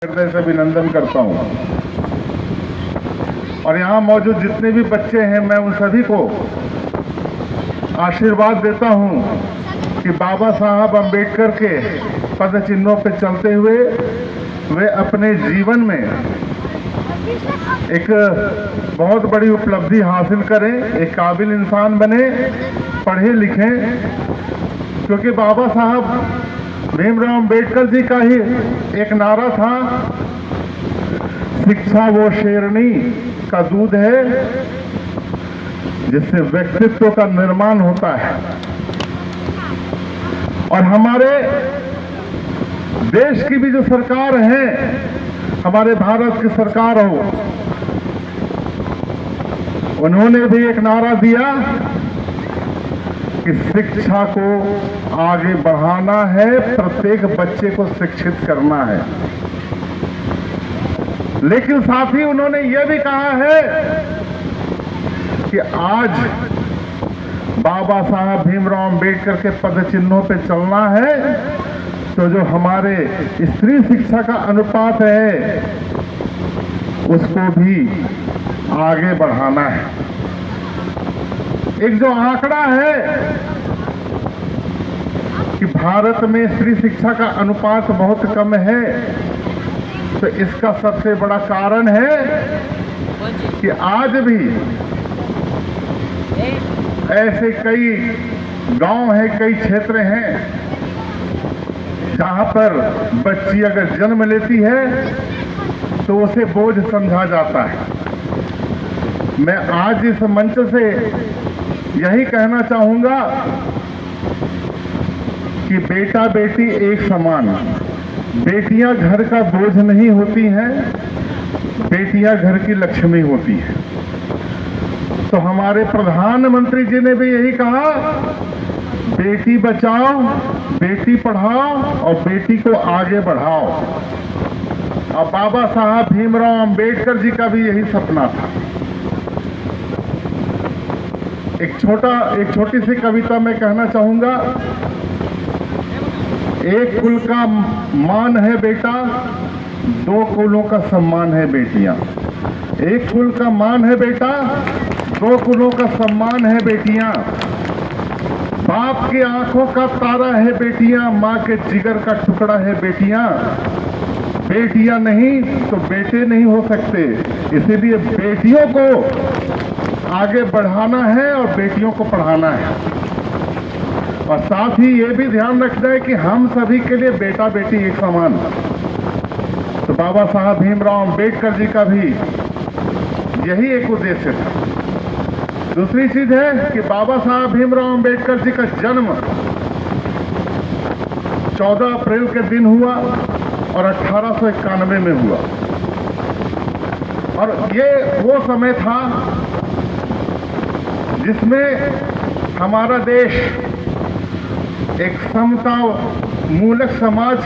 हृदय से अभिनंदन करता हूं और यहाँ मौजूद जितने भी बच्चे हैं मैं उन सभी को आशीर्वाद देता हूं कि बाबा साहब अम्बेडकर के पद चिन्हों पर चलते हुए वे अपने जीवन में एक बहुत बड़ी उपलब्धि हासिल करें, एक काबिल इंसान बने, पढ़े लिखें, क्योंकि बाबा साहब भीमराव अम्बेडकर जी का ही एक नारा था, शिक्षा वो शेरनी का दूध है जिससे व्यक्तित्व का निर्माण होता है। और हमारे देश की भी जो सरकार है, हमारे भारत की सरकार हो, उन्होंने भी एक नारा दिया कि शिक्षा को आगे बढ़ाना है, प्रत्येक बच्चे को शिक्षित करना है। लेकिन साथ ही उन्होंने यह भी कहा है कि आज बाबा साहब भीमराव अम्बेडकर के पद चिन्हों पे चलना है तो जो हमारे स्त्री शिक्षा का अनुपात है उसको भी आगे बढ़ाना है। एक जो आंकड़ा है कि भारत में स्त्री शिक्षा का अनुपात बहुत कम है, तो इसका सबसे बड़ा कारण है कि आज भी ऐसे कई गांव हैं, कई क्षेत्र हैं जहां पर बच्ची अगर जन्म लेती है तो उसे बोझ समझा जाता है। मैं आज इस मंच से यही कहना चाहूंगा कि बेटा बेटी एक समान, बेटियां घर का बोझ नहीं होती हैं, बेटियां घर की लक्ष्मी होती हैं। तो हमारे प्रधानमंत्री जी ने भी यही कहा, बेटी बचाओ, बेटी पढ़ाओ और बेटी को आगे बढ़ाओ। और बाबा साहब भीमराव अम्बेडकर जी का भी यही सपना था। एक छोटी सी कविता मैं कहना चाहूंगा। एक कुल का मान है बेटा, दो कुलों का सम्मान है बेटियां। एक कुल का मान है बेटा, दो कुलों का सम्मान है बेटियां। बाप की आंखों का तारा है बेटियां, माँ के जिगर का टुकड़ा है बेटियां। बेटियां नहीं तो बेटे नहीं हो सकते, इसीलिए बेटियों को आगे बढ़ाना है और बेटियों को पढ़ाना है। और साथ ही ये भी ध्यान रखना है कि हम सभी के लिए बेटा बेटी एक समान। तो बाबा साहब भीमराव अम्बेडकर जी का भी यही एक उद्देश्य था। दूसरी चीज है कि बाबा साहब भीमराव अम्बेडकर जी का जन्म 14 अप्रैल के दिन हुआ और 1891 में हुआ। और ये वो समय था जिसमें हमारा देश एक समता मूलक समाज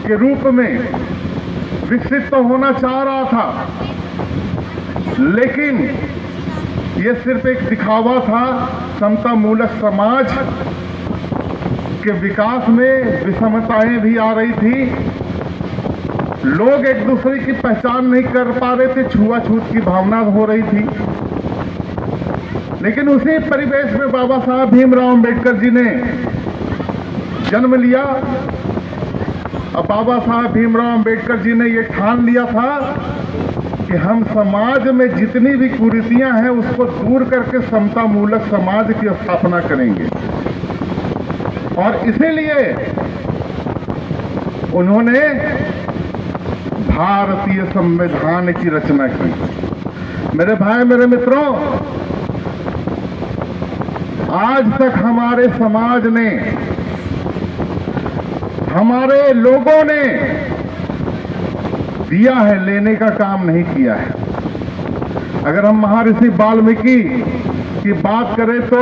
के रूप में विकसित तो होना चाह रहा था, लेकिन ये सिर्फ एक दिखावा था। समता मूलक समाज के विकास में विषमताएं भी आ रही थी, लोग एक दूसरे की पहचान नहीं कर पा रहे थे, छुआछूत की भावना हो रही थी। लेकिन उसी परिवेश में बाबा साहब भीमराव अम्बेडकर जी ने जन्म लिया। अब बाबा साहब भीमराव अम्बेडकर जी ने यह ठान लिया था कि हम समाज में जितनी भी कुरीतियां हैं उसको दूर करके समता मूलक समाज की स्थापना करेंगे। और इसीलिए उन्होंने भारतीय संविधान की रचना की। मेरे भाई, मेरे मित्रों, आज तक हमारे समाज ने, हमारे लोगों ने दिया है, लेने का काम नहीं किया है। अगर हम महर्षि वाल्मीकि की बात करें तो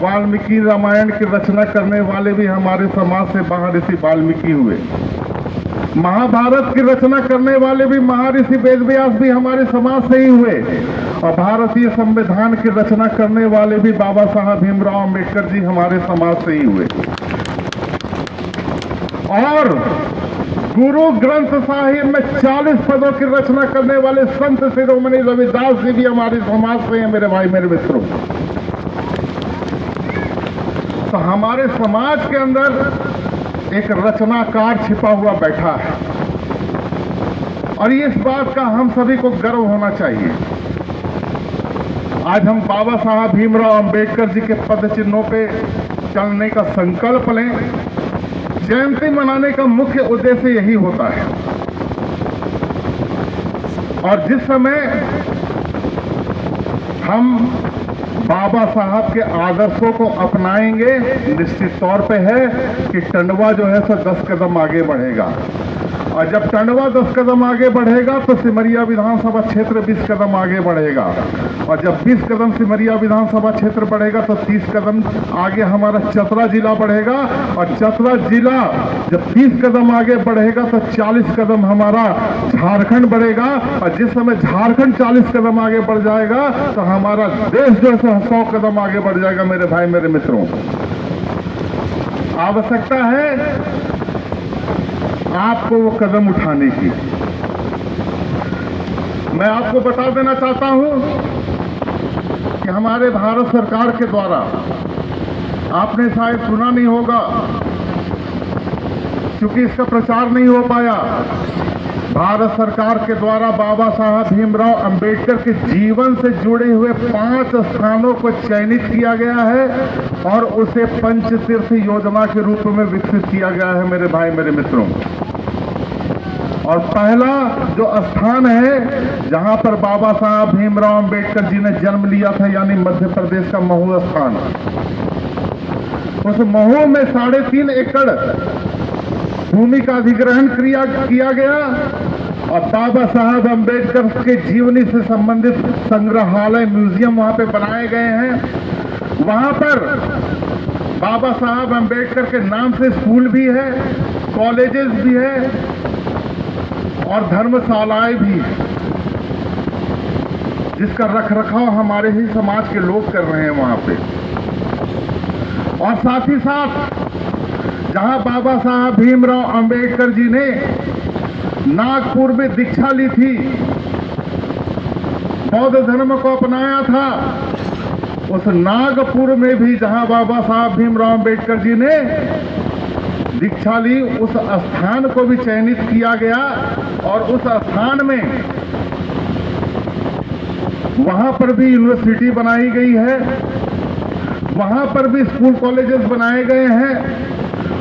वाल्मीकि रामायण की रचना करने वाले भी हमारे समाज से महर्षि वाल्मीकि हुए। महाभारत की रचना करने वाले भी महर्षि वेदव्यास भी हमारे समाज से ही हुए। और भारतीय संविधान की रचना करने वाले भी बाबा साहब भीमराव अम्बेडकर जी हमारे समाज से ही हुए। और गुरु ग्रंथ साहिब में 40 पदों की रचना करने वाले संत शिरोमणि रविदास जी भी हमारे समाज से हैं मेरे भाई मेरे मित्रों। तो हमारे समाज के अंदर एक रचनाकार छिपा हुआ बैठा है और इस बात का हम सभी को गर्व होना चाहिए। आज हम बाबा साहब भीमराव अंबेडकर जी के पद चिन्हों पे चलने का संकल्प लें। जयंती मनाने का मुख्य उद्देश्य यही होता है और जिस समय हम बाबा साहब के आदर्शों को अपनाएंगे निश्चित तौर पे है कि टंडवा जो है सो 10 कदम आगे बढ़ेगा और जब टंडवा 10 कदम आगे बढ़ेगा तो सिमरिया विधानसभा क्षेत्र 20 कदम आगे बढ़ेगा और जब 20 कदम सिमरिया विधानसभा क्षेत्र बढ़ेगा तो 30 कदम आगे हमारा चतरा जिला बढ़ेगा और चतरा जिला जब 30 कदम आगे बढ़ेगा तो 40 कदम हमारा झारखंड बढ़ेगा और जिस समय झारखंड 40 कदम आगे बढ़ जाएगा तो हमारा देश जो है 100 कदम आगे बढ़ जाएगा मेरे भाई मेरे मित्रों। आवश्यकता है आपको वो कदम उठाने की। मैं आपको बता देना चाहता हूं कि हमारे भारत सरकार के द्वारा आपने शायद सुना नहीं होगा क्योंकि इसका प्रचार नहीं हो पाया। भारत सरकार के द्वारा बाबा साहब भीमराव अंबेडकर के जीवन से जुड़े हुए 5 स्थानों को चयनित किया गया है और उसे पंचतीर्थ योजना के रूप में विकसित किया गया है मेरे भाई मेरे मित्रों। और पहला जो स्थान है जहां पर बाबा साहब भीमराव अंबेडकर जी ने जन्म लिया था यानी मध्य प्रदेश का महू स्थान। उस महू में 3.5 एकड़ भूमि का अधिग्रहण किया गया और बाबा साहब अंबेडकर के जीवनी से संबंधित संग्रहालय म्यूजियम वहां पे बनाए गए हैं। वहां पर बाबा साहब अंबेडकर के नाम से स्कूल भी है, कॉलेजेस भी है और धर्मशालाएं भी, जिसका रखरखाव हमारे ही समाज के लोग कर रहे हैं वहां पे। और साथ ही साथ जहां बाबा साहब भीमराव अंबेडकर जी ने नागपुर में दीक्षा ली थी, बौद्ध धर्म को अपनाया था, उस नागपुर में भी जहां बाबा साहब भीमराव अंबेडकर जी ने दीक्षा ली उस स्थान को भी चयनित किया गया और उस स्थान में वहां पर भी यूनिवर्सिटी बनाई गई है, वहां पर भी स्कूल कॉलेजेस बनाए गए हैं।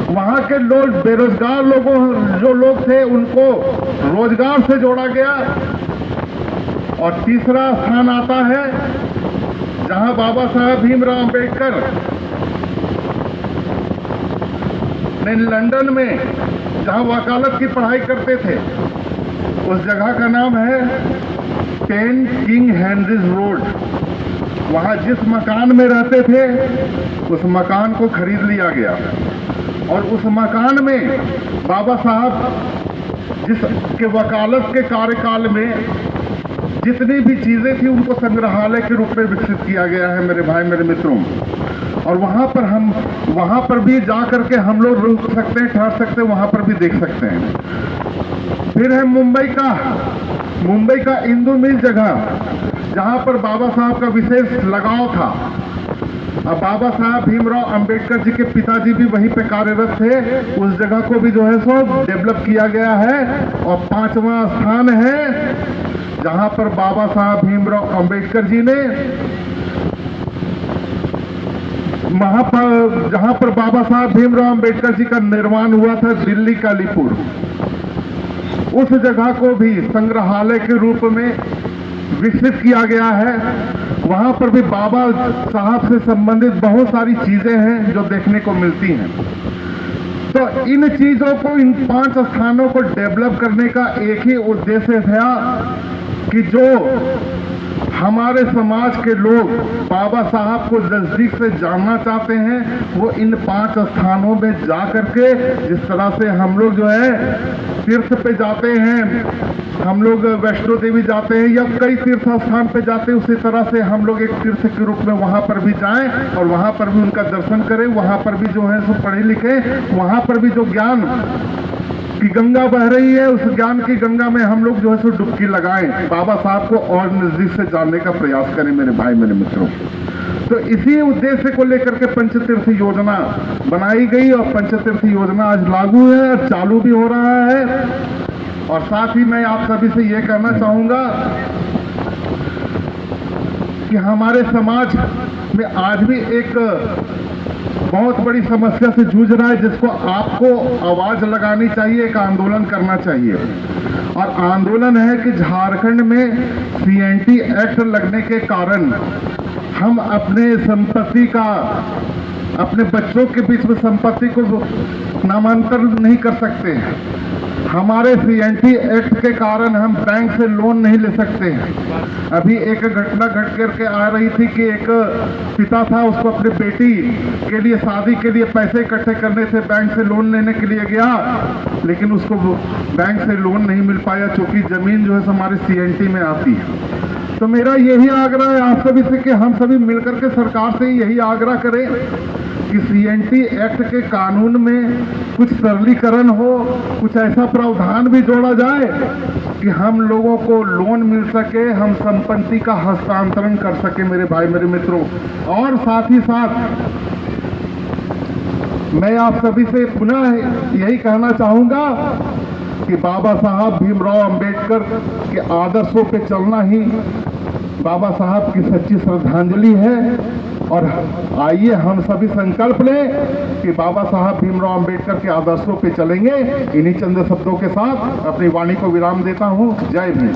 वहां के लोग बेरोजगार जो लोग थे उनको रोजगार से जोड़ा गया। और तीसरा स्थान आता है जहां बाबा साहब भीमराव अंबेडकर ने लंदन में जहां वकालत की पढ़ाई करते थे, उस जगह का नाम है 10 किंग हेनरीज रोड। वहां जिस मकान में रहते थे उस मकान को खरीद लिया गया और उस मकान में बाबा साहब जिसके वकालत के कार्यकाल में जितनी भी चीजें थी उनको संग्रहालय के रूप में विकसित किया गया है मेरे भाई मेरे मित्रों। और वहां पर भी जा करके हम लोग रुक सकते हैं, ठहर सकते हैं, वहां पर भी देख सकते हैं। फिर है मुंबई का इंदु मिल जगह, जहां पर बाबा साहब का विशेष लगाव था। अब बाबा साहब भीमराव अंबेडकर जी के पिताजी भी वहीं पे कार्यरत थे। उस जगह को भी जो है सो डेवलप किया गया है। और 5वां स्थान है जहां पर बाबा साहब भीमराव अंबेडकर जी ने जहां पर बाबा साहब भीमराव अंबेडकर जी का निर्माण हुआ था, दिल्ली कालीपुर, उस जगह को भी संग्रहालय के रूप में विकसित किया गया है। वहां पर भी बाबा साहब से संबंधित बहुत सारी चीजें हैं जो देखने को मिलती हैं। तो इन चीजों को, इन 5 स्थानों को डेवलप करने का एक ही उद्देश्य था कि जो हमारे समाज के लोग बाबा साहब को नजदीक से जानना चाहते हैं वो इन 5 स्थानों में जा करके, जिस तरह से हम लोग जो है तीर्थ पे जाते हैं, हम लोग वैष्णो देवी जाते हैं या कई तीर्थ स्थान पे जाते हैं, उसी तरह से हम लोग एक तीर्थ के रूप में वहां पर भी जाएं और वहां पर भी उनका दर्शन करें। वहां पर भी जो है सो पढ़े लिखे, वहां पर भी जो ज्ञान की गंगा बह रही है, उस ज्ञान की गंगा में हम लोग जो है सो डुबकी लगाएं, बाबा साहब को और नजदीक से जानने का प्रयास करें मेरे भाई मेरे मित्रों। तो इसी उद्देश्य को लेकर के पंचतीर्थ योजना बनाई गई और पंचतीर्थ योजना आज लागू है और चालू भी हो रहा है। और साथ ही मैं आप सभी से ये कहना चाहूंगा कि हमारे समाज में आज भी एक बहुत बड़ी समस्या से जूझ रहा है, जिसको आपको आवाज लगानी चाहिए, एक आंदोलन करना चाहिए। और आंदोलन है कि झारखंड में सीएनटी एक्ट लगने के कारण हम अपने संपत्ति का, अपने बच्चों के बीच में संपत्ति को नामांतरण नहीं कर सकते। हमारे सीएनटी एक्ट के कारण हम बैंक से लोन नहीं ले सकते। अभी एक घटना घट करके आ रही थी कि एक पिता था, उसको अपनी बेटी के लिए शादी के लिए पैसे इकट्ठे करने थे, बैंक से लोन लेने के लिए गया, लेकिन उसको बैंक से लोन नहीं मिल पाया, क्योंकि जमीन जो है हमारे सीएनटी में आती है। तो मेरा यही आग्रह है आप सभी से कि हम सभी मिलकर के सरकार से यही आग्रह करें कि सीएनटी एक्ट के कानून में कुछ सरलीकरण हो, कुछ ऐसा प्रावधान भी जोड़ा जाए कि हम लोगों को लोन मिल सके, हम संपत्ति का हस्तांतरण कर सके मेरे भाई मेरे मित्रों। और साथ ही साथ मैं आप सभी से पुनः यही कहना चाहूंगा कि बाबा साहब भीमराव अंबेडकर के आदर्शों पे चलना ही बाबा साहब की सच्ची श्रद्धांजलि है। और आइए हम सभी संकल्प लें कि बाबा साहब भीमराव अंबेडकर के आदर्शों पे चलेंगे। इन्हीं चंद शब्दों के साथ अपनी वाणी को विराम देता हूँ। जय भीम।